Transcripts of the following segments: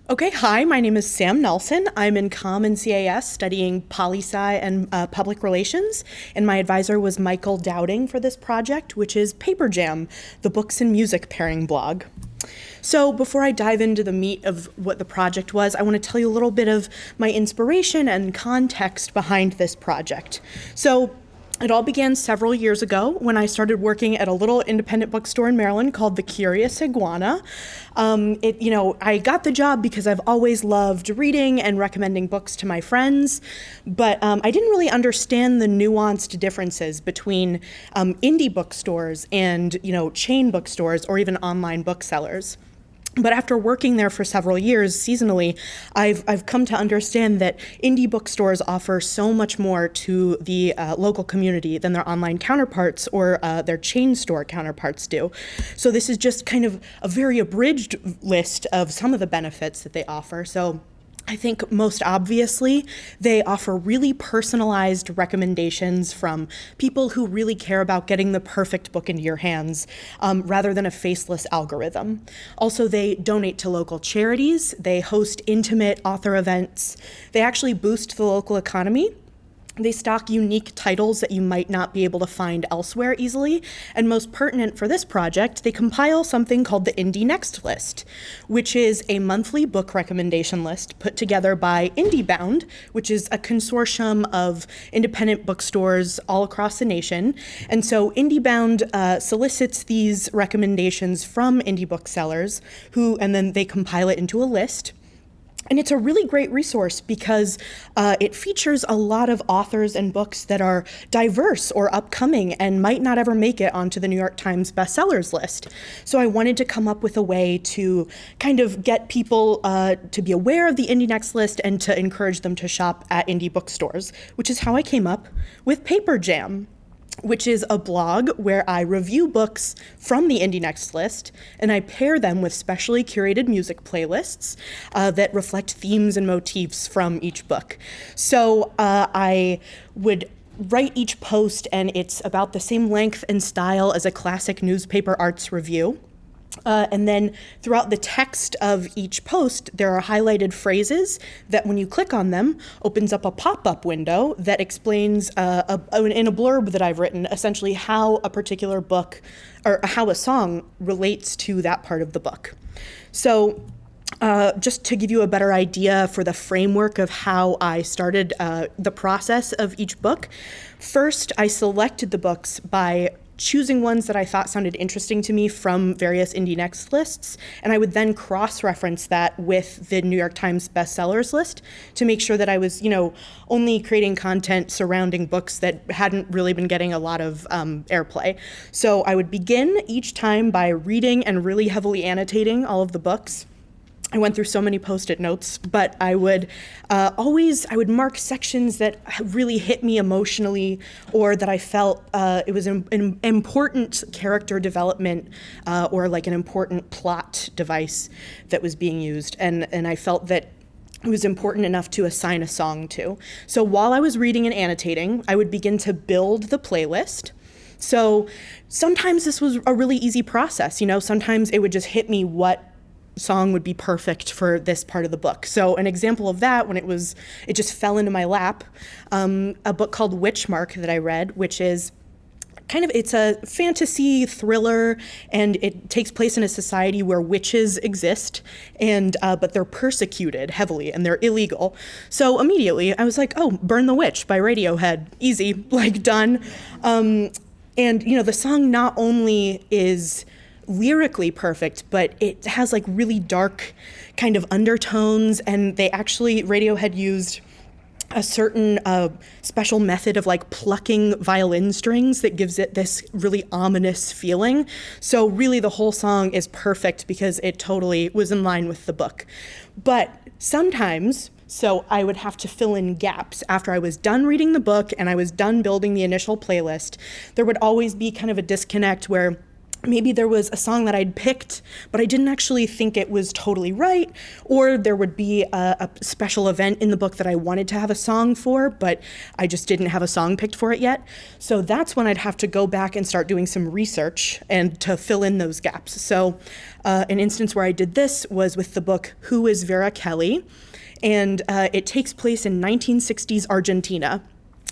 Okay, hi, my name is Sam Nelson. I'm in Comm and CAS studying poli-sci and public relations, and my advisor was Michael Dowding for this project, which is Paper Jam, the books and music pairing blog. So before I dive into the meat of what the project was, I want to tell you a little bit of my inspiration and context behind this project. So it all began several years ago when I started working at a little independent bookstore in Maryland called The Curious Iguana. I got the job because I've always loved reading and recommending books to my friends, but I didn't really understand the nuanced differences between indie bookstores and, chain bookstores or even online booksellers. But after working there for several years seasonally, I've come to understand that indie bookstores offer so much more to the local community than their online counterparts or their chain store counterparts do. So this is just kind of a very abridged list of some of the benefits that they offer. So I think most obviously, they offer really personalized recommendations from people who really care about getting the perfect book into your hands, rather than a faceless algorithm. Also, they donate to local charities, they host intimate author events, they actually boost the local economy. They stock unique titles that you might not be able to find elsewhere easily. And most pertinent for this project, they compile something called the Indie Next List, which is a monthly book recommendation list put together by IndieBound, which is a consortium of independent bookstores all across the nation. And so IndieBound solicits these recommendations from indie booksellers and then they compile it into a list. And it's a really great resource because it features a lot of authors and books that are diverse or upcoming and might not ever make it onto the New York Times bestsellers list. So I wanted to come up with a way to kind of get people to be aware of the Indie Next list and to encourage them to shop at indie bookstores, which is how I came up with Paper Jam, which is a blog where I review books from the Indie Next list, and I pair them with specially curated music playlists that reflect themes and motifs from each book. So I would write each post, and it's about the same length and style as a classic newspaper arts review. And then throughout the text of each post, there are highlighted phrases that when you click on them, opens up a pop-up window that explains in a blurb that I've written, essentially how a particular book or how a song relates to that part of the book. So just to give you a better idea for the framework of how I started the process of each book, first I selected the books by choosing ones that I thought sounded interesting to me from various Indie Next lists, and I would then cross-reference that with the New York Times bestsellers list to make sure that I was, only creating content surrounding books that hadn't really been getting a lot of airplay. So I would begin each time by reading and really heavily annotating all of the books. I went through so many Post-it notes, but I would mark sections that really hit me emotionally, or that I felt it was an important character development or like an important plot device that was being used, and I felt that it was important enough to assign a song to. So while I was reading and annotating, I would begin to build the playlist. So sometimes this was a really easy process. Sometimes it would just hit me what song would be perfect for this part of the book. So an example of that, when it just fell into my lap, a book called Witchmark that I read, which is it's a fantasy thriller, and it takes place in a society where witches exist, and but they're persecuted heavily and they're illegal. So immediately I was like, oh, Burn the Witch by Radiohead, easy, done. And the song not only is lyrically perfect, but it has really dark kind of undertones, and Radiohead used a certain special method of plucking violin strings that gives it this really ominous feeling. So really the whole song is perfect because it totally was in line with the book. But sometimes, so I would have to fill in gaps after I was done reading the book and I was done building the initial playlist. There would always be kind of a disconnect where maybe there was a song that I'd picked, but I didn't actually think it was totally right, or there would be a special event in the book that I wanted to have a song for, but I just didn't have a song picked for it yet. So that's when I'd have to go back and start doing some research and to fill in those gaps. So an instance where I did this was with the book Who is Vera Kelly? And it takes place in 1960s Argentina.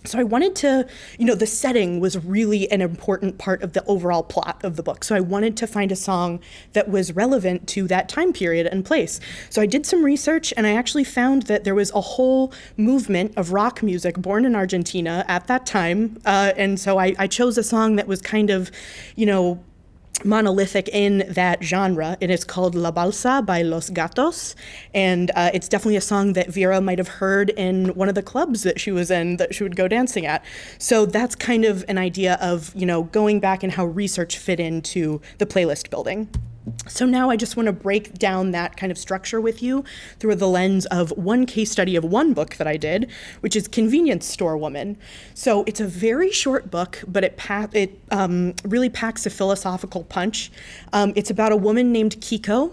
So I wanted to, the setting was really an important part of the overall plot of the book. So I wanted to find a song that was relevant to that time period and place. So I did some research, and I actually found that there was a whole movement of rock music born in Argentina at that time. And so I chose a song that was kind of, monolithic in that genre. It is called La Balsa by Los Gatos, and it's definitely a song that Vera might have heard in one of the clubs that she was in that she would go dancing at. So that's kind of an idea of, going back and how research fit into the playlist building. So now I just want to break down that kind of structure with you through the lens of one case study of one book that I did, which is Convenience Store Woman. So it's a very short book, but it really packs a philosophical punch. It's about a woman named Kiko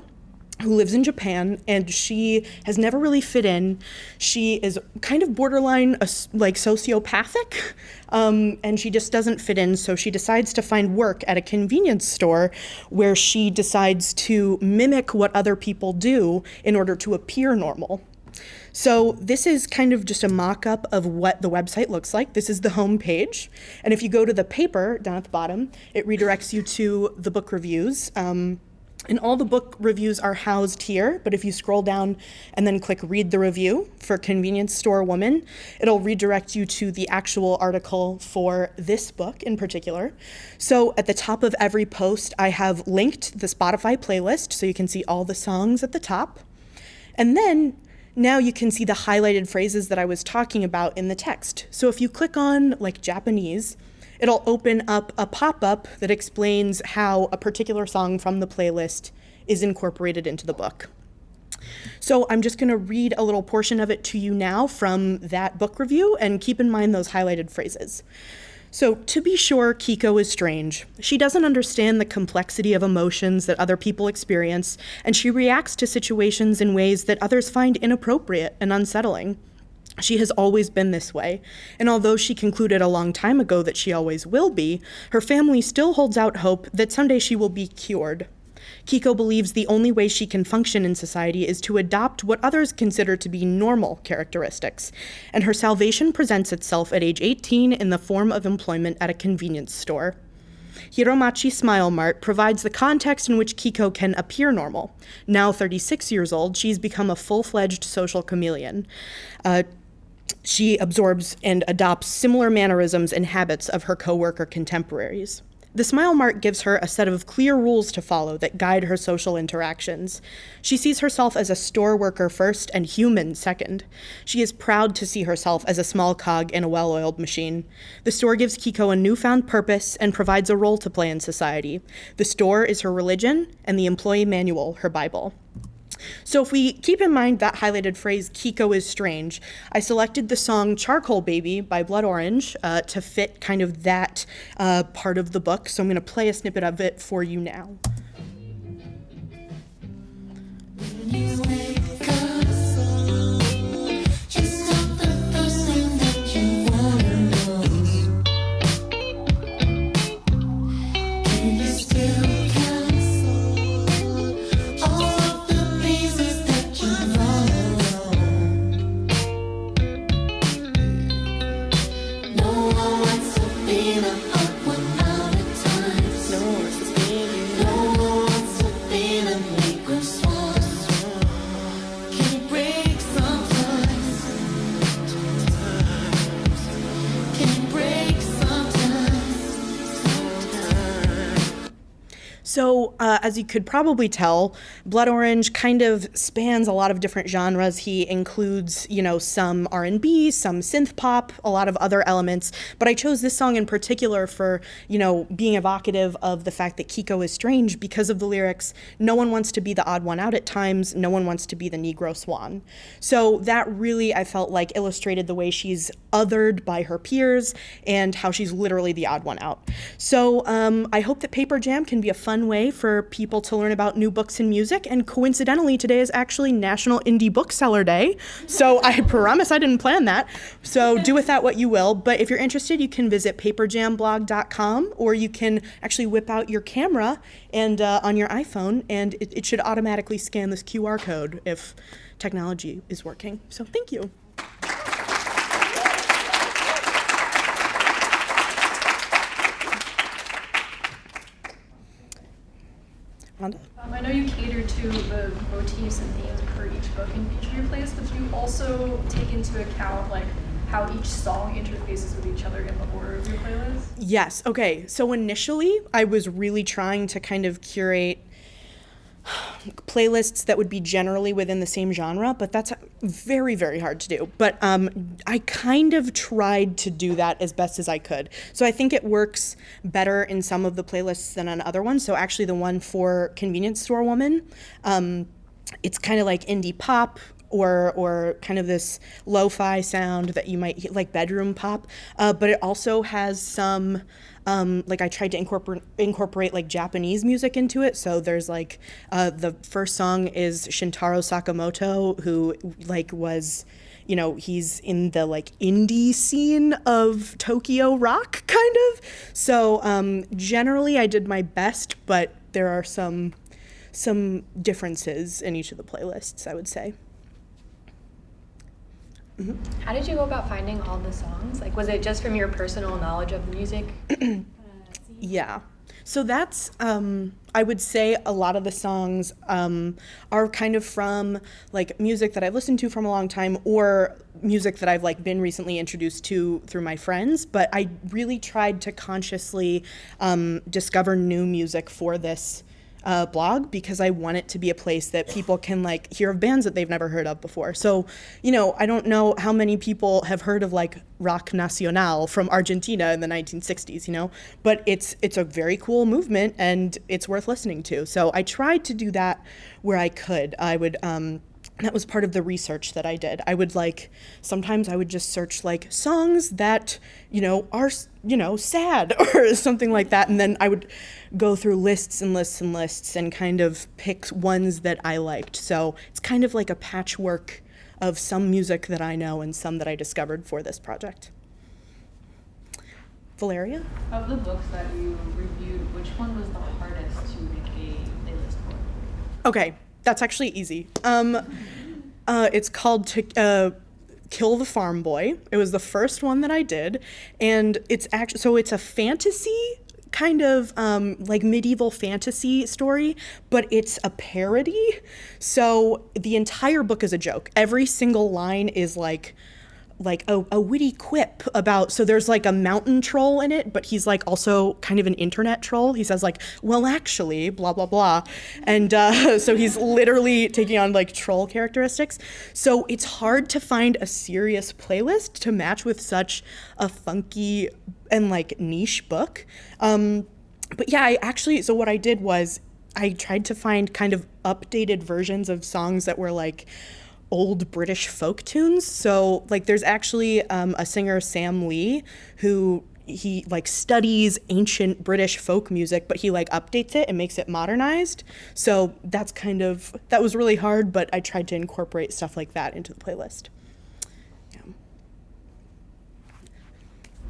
who lives in Japan, and she has never really fit in. She is kind of borderline sociopathic, and she just doesn't fit in, so she decides to find work at a convenience store where she decides to mimic what other people do in order to appear normal. So this is kind of just a mock-up of what the website looks like. This is the home page, and if you go to the paper down at the bottom, it redirects you to the book reviews. And all the book reviews are housed here, but if you scroll down and then click Read the Review for Convenience Store Woman, it'll redirect you to the actual article for this book in particular. So at the top of every post, I have linked the Spotify playlist, so you can see all the songs at the top. And then now you can see the highlighted phrases that I was talking about in the text. So if you click on Japanese, it'll open up a pop-up that explains how a particular song from the playlist is incorporated into the book. So I'm just going to read a little portion of it to you now from that book review, and keep in mind those highlighted phrases. So, to be sure, Kiko is strange. She doesn't understand the complexity of emotions that other people experience, and she reacts to situations in ways that others find inappropriate and unsettling. She has always been this way, and although she concluded a long time ago that she always will be, her family still holds out hope that someday she will be cured. Kiko believes the only way she can function in society is to adopt what others consider to be normal characteristics, and her salvation presents itself at age 18 in the form of employment at a convenience store. Hiromachi Smile Mart provides the context in which Kiko can appear normal. Now 36 years old, she's become a full-fledged social chameleon. She absorbs and adopts similar mannerisms and habits of her coworker contemporaries. The Smile Mart gives her a set of clear rules to follow that guide her social interactions. She sees herself as a store worker first and human second. She is proud to see herself as a small cog in a well-oiled machine. The store gives Kiko a newfound purpose and provides a role to play in society. The store is her religion, and the employee manual her Bible. So if we keep in mind that highlighted phrase, Kiko is strange, I selected the song Charcoal Baby by Blood Orange to fit kind of that part of the book. So I'm going to play a snippet of it for you now. So, as you could probably tell, Blood Orange kind of spans a lot of different genres. He includes, some R&B, some synth pop, a lot of other elements. But I chose this song in particular for, being evocative of the fact that Kiko is strange because of the lyrics. No one wants to be the odd one out at times. No one wants to be the Negro swan. So that really, I felt like, illustrated the way she's othered by her peers and how she's literally the odd one out. So I hope that Paper Jam can be a fun way for people to learn about new books and music. And coincidentally, today is actually National Indie Bookseller Day. So I promise I didn't plan that. So do with that what you will. But if you're interested, you can visit paperjamblog.com, or you can actually whip out your camera and on your iPhone, and it should automatically scan this QR code if technology is working. So thank you. I know you cater to the motifs and themes per each book and feature your playlist, but do you also take into account how each song interfaces with each other in the order of your playlist? Yes. Okay. So initially, I was really trying to kind of curate playlists that would be generally within the same genre, but that's very, very hard to do. But I kind of tried to do that as best as I could. So I think it works better in some of the playlists than on other ones. So actually the one for Convenience Store Woman, it's kind of like indie pop, or kind of this lo-fi sound that you might like bedroom pop, but it also has some I tried to incorporate like Japanese music into it. So there's the first song is Shintaro Sakamoto, who was, he's in the indie scene of Tokyo rock kind of. So generally I did my best, but there are some differences in each of the playlists, I would say. Mm-hmm. How did you go about finding all the songs? Was it just from your personal knowledge of music? Yeah. So that's, I would say a lot of the songs are kind of from music that I've listened to from a long time, or music that I've been recently introduced to through my friends. But I really tried to consciously discover new music for this blog, because I want it to be a place that people can hear of bands that they've never heard of before. So, I don't know how many people have heard of rock nacional from Argentina in the 1960s, but it's a very cool movement and it's worth listening to. So I tried to do that where I could. I would that was part of the research that I did. I would sometimes I would just search songs that, are, sad or something like that. And then I would go through lists and lists and lists and kind of pick ones that I liked. So it's kind of like a patchwork of some music that I know and some that I discovered for this project. Valeria? Of the books that you reviewed, which one was the hardest to make a playlist for? Okay. That's actually easy. It's called Kill the Farm Boy. It was the first one that I did, and it's a fantasy kind of medieval fantasy story, but it's a parody. So the entire book is a joke. Every single line is a witty quip about, so there's a mountain troll in it, but he's also kind of an internet troll. He says well, actually, blah, blah, blah. And so he's literally taking on troll characteristics. So it's hard to find a serious playlist to match with such a funky and niche book. But yeah, so what I did was I tried to find kind of updated versions of songs that were old British folk tunes. So there's actually a singer, Sam Lee, who he studies ancient British folk music, but he updates it and makes it modernized. So that was really hard, but I tried to incorporate stuff like that into the playlist. Yeah.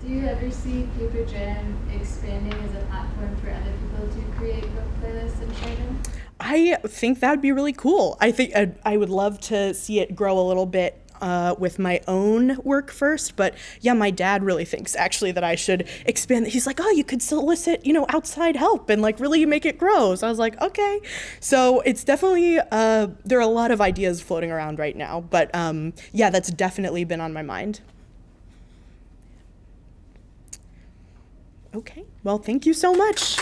Do you ever see Paper Jam expanding as a platform for other people to create book playlists and share them? I think that would be really cool. I think I would love to see it grow a little bit with my own work first. But yeah, my dad really thinks actually that I should expand. He's like, oh, you could solicit, outside help and really make it grow. So I was like, okay. So it's definitely, there are a lot of ideas floating around right now. But yeah, that's definitely been on my mind. Okay, well, thank you so much.